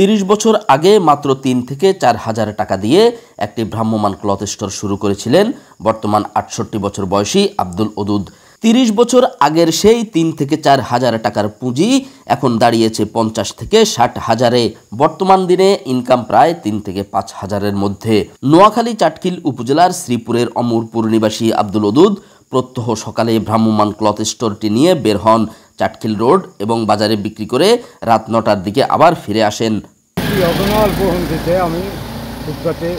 30 বছর আগে মাত্র 3 থেকে 4 হাজার টাকা দিয়ে একটি ভ্রাম্যমাণ ক্লথ স্টোর শুরু করেছিলেন বর্তমান 68 বছর বয়সী আব্দুল ওদুদ। 30 বছর আগের সেই 3 থেকে 4 হাজার টাকার পুঁজি এখন দাঁড়িয়েছে 50 থেকে 60 হাজারে। বর্তমান দিনে ইনকাম প্রায় 3 থেকে 5 হাজারের মধ্যে। নোয়াখালী চাটখিল উপজেলার শ্রীপুরের অমরপুর নিবাসী আব্দুল ওদুদ প্রত্যহ সকালে ভ্রাম্যমাণ ক্লথ স্টোরটি নিয়ে বের হন। চাটখিল রোড এবং বাজারে বিক্রি করে রাত 9টার দিকে আবার ফিরে আসেন। অল্প হতে আমি ফুটপাতে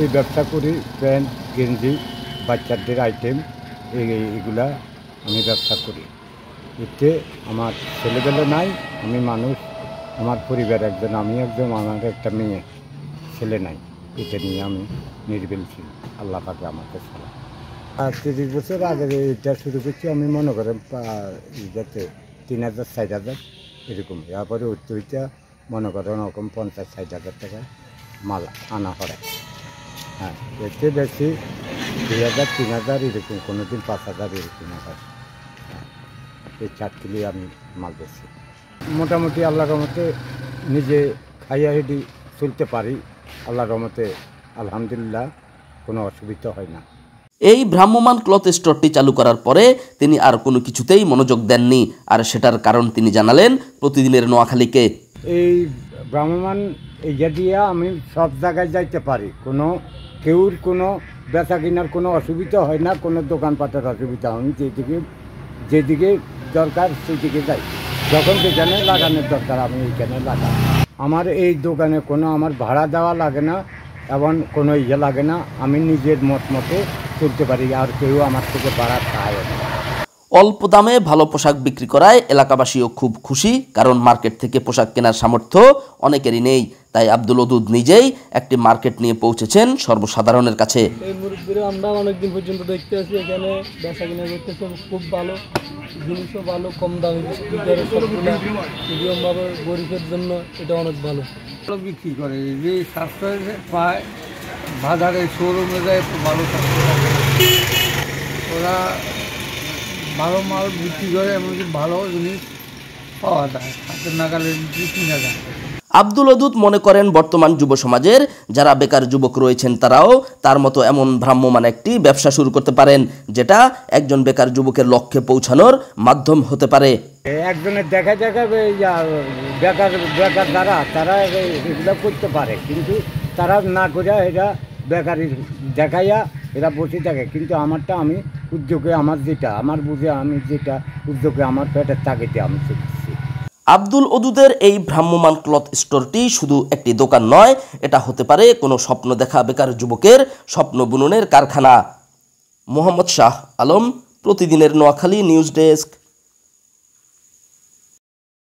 এই ব্যবসা করি, প্যান্ট গেঞ্জি বাচ্চাদের আইটেম এইগুলা আমি ব্যবসা করি। এতে আমার ছেলেবেলে নাই, আমি মানুষ, আমার পরিবার একজন, আমি একজন, আমার একটা মেয়ে, ছেলে নাই। এটা নিয়ে আমি নির্ভেল ছিল, আল্লাহ পাকে আমাকে ছাড়া। আর 30 বছর আগে এটা শুরু করছি আমি, মনে করেন যাতে 3,000 4,000 এরকম। এরপরে ওইটা মনে করেন ওরকম 50-60 হাজার টাকা মাল আনা হয়। হ্যাঁ, এতে বেশি 2,000 3,000 এরকম, কোনো দিন 5,000 এরকম হয়। এই চাটকিলি আমি মাল বেশি মোটামুটি আল্লাহর রহমতে নিজে খাইয়া হেঁটে চলতে পারি। আল্লাহর রহমতে আলহামদুলিল্লাহ কোনো অসুবিধা হয় না। এই ভ্রাম্যমাণ ক্লথ স্টোরটি চালু করার পরে তিনি আর কোনো কিছুতেই মনোযোগ দেননি, আর সেটার কারণ তিনি জানালেন প্রতিদিনের নোয়াখালীকে। এই ভ্রাম্যমাণ ইয়ে দিয়ে আমি সব জায়গায় যাইতে পারি, কেউর কোনো বেচা কেনার কোনো অসুবিধা হয় না, কোনো দোকানপাটের অসুবিধা। আমি যেদিকে দরকার সেদিকে যাই, যখন যেখানে লাগানোর দরকার আমি এইখানে লাগাই। আমার এই দোকানে কোনো আমার ভাড়া দেওয়া লাগে না এবং কোনো ইয়ে লাগে না, আমি নিজের মতে চলতে পারি, আর কেউ আমার থেকে ভাড়া চায় না। অল্প দামে ভালো পোশাক বিক্রি করায় এলাকাবাসীও খুব খুশি, কারণ মার্কেট থেকে পোশাক কেনার সামর্থ্য অনেকেরই নেই। তাই আব্দুল ওদুদ নিজেই একটি মার্কেট নিয়ে পৌঁছেছেন সর্বসাধারণের কাছে। এই মুরব্বীরা আমরা অনেকদিন পর্যন্ত দেখতে আসি, এখানে বেচা কিনা করতেছে খুব ভালো, জিনিসও ভালো, কম দামে বিক্রি করে, সবগুলো মিডিয়ামভাবে গরিবের জন্য এটা অনেক ভালো বিক্রি করে। যে সাশ্রয় পায় বাজারে শোরুমে যায় একটু ভালো সাশ্রয়, ওরা ভালো মাল বিক্রি করে, এমনকি ভালো জিনিস পাওয়া যায়, হাতের নাগালে কিনা যায়। আব্দুল ওদুদ মনে করেন বর্তমান যুব সমাজের যারা বেকার যুবক রয়েছেন তারাও তার মতো এমন ভ্রাম্যমাণ একটি ব্যবসা শুরু করতে পারেন, যেটা একজন বেকার যুবকের লক্ষ্যে পৌঁছানোর মাধ্যম হতে পারে। একজনের দেখা বেকার তারা এগুলো করতে পারে, কিন্তু তারা না করে এরা বেকারি দেখাইয়া এরা বসে থাকে। কিন্তু আমারটা আমি উদ্যোগে, আমার যেটা আমার বুঝে আমি যেটা উদ্যোগে আমার পেটের তাগিদে আমি শিখছি। আব্দুল ওদুদের এই ভ্রাম্যমাণ ক্লথ স্টোরটি শুধু একটি দোকান নয়, এটা হতে পারে কোনো স্বপ্ন দেখা বেকার যুবকের স্বপ্ন বুননের কারখানা। মোহাম্মদ শাহ আলম, প্রতিদিনের নোয়াখালী নিউজ ডেস্ক।